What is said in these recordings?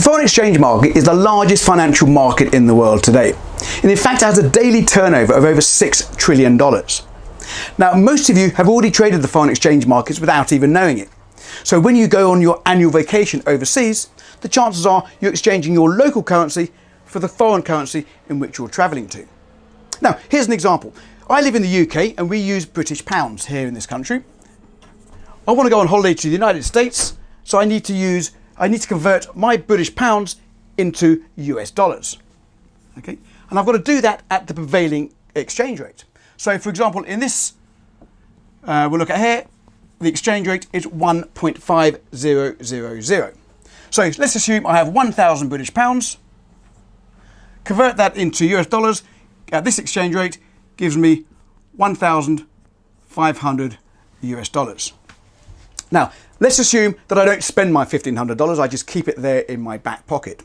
The foreign exchange market is the largest financial market in the world today, and in fact it has a daily turnover of over $6 trillion. Now, most of you have already traded the foreign exchange markets without even knowing it. So when you go on your annual vacation overseas, the chances are you're exchanging your local currency for the foreign currency in which you're travelling to. Now, here's an example. I live in the UK and we use British pounds here in this country. I want to go on holiday to the United States, so I need to convert my British pounds into US dollars. Okay? And I've got to do that at the prevailing exchange rate. So for example, in this, we'll look at here, the exchange rate is 1.5000. So let's assume I have 1,000 British pounds, convert that into US dollars, at this exchange rate gives me 1,500 US dollars. Now, let's assume that I don't spend my $1,500, I just keep it there in my back pocket.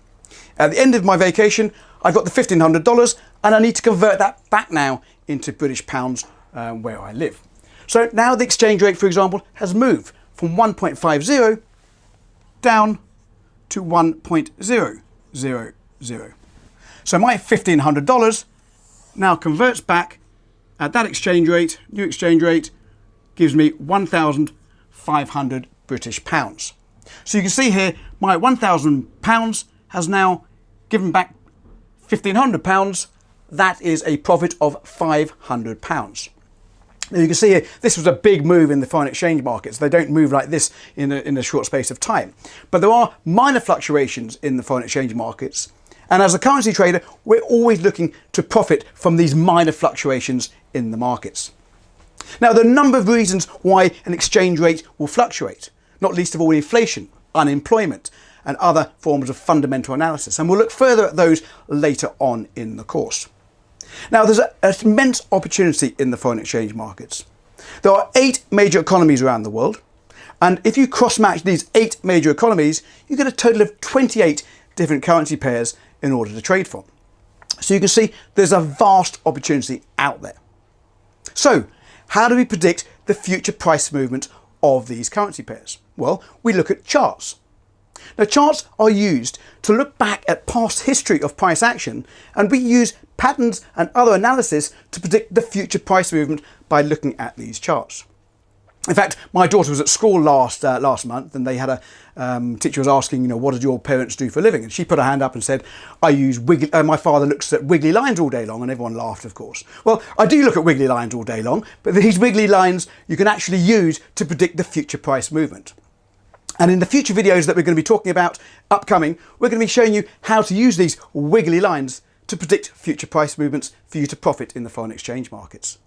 At the end of my vacation, I've got the $1,500 and I need to convert that back now into British pounds where I live. So now the exchange rate, for example, has moved from 1.50 down to 1.000. So my $1,500 now converts back at that exchange rate, new exchange rate, gives me 1,500 British pounds. So you can see here, my 1,000 pounds has now given back 1,500 pounds. That is a profit of 500 pounds. Now you can see here, this was a big move in the foreign exchange markets. They don't move like this in a short space of time. But there are minor fluctuations in the foreign exchange markets. And as a currency trader, we're always looking to profit from these minor fluctuations in the markets. Now, there are a number of reasons why an exchange rate will fluctuate, not least of all inflation, unemployment, and other forms of fundamental analysis. And we'll look further at those later on in the course. Now, there's an immense opportunity in the foreign exchange markets. There are 8 major economies around the world. And if you cross-match these 8 major economies, you get a total of 28 different currency pairs in order to trade from. So you can see there's a vast opportunity out there. So, how do we predict the future price movement of these currency pairs? Well, we look at charts. Now, charts are used to look back at past history of price action, and we use patterns and other analysis to predict the future price movement by looking at these charts. In fact, my daughter was at school last month, and they had a teacher was asking, what did your parents do for a living? And she put her hand up and said, I use my father looks at wiggly lines all day long, and everyone laughed, of course. Well, I do look at wiggly lines all day long, but these wiggly lines you can actually use to predict the future price movement. And in the future videos that we're going to be talking about upcoming, we're going to be showing you how to use these wiggly lines to predict future price movements for you to profit in the foreign exchange markets.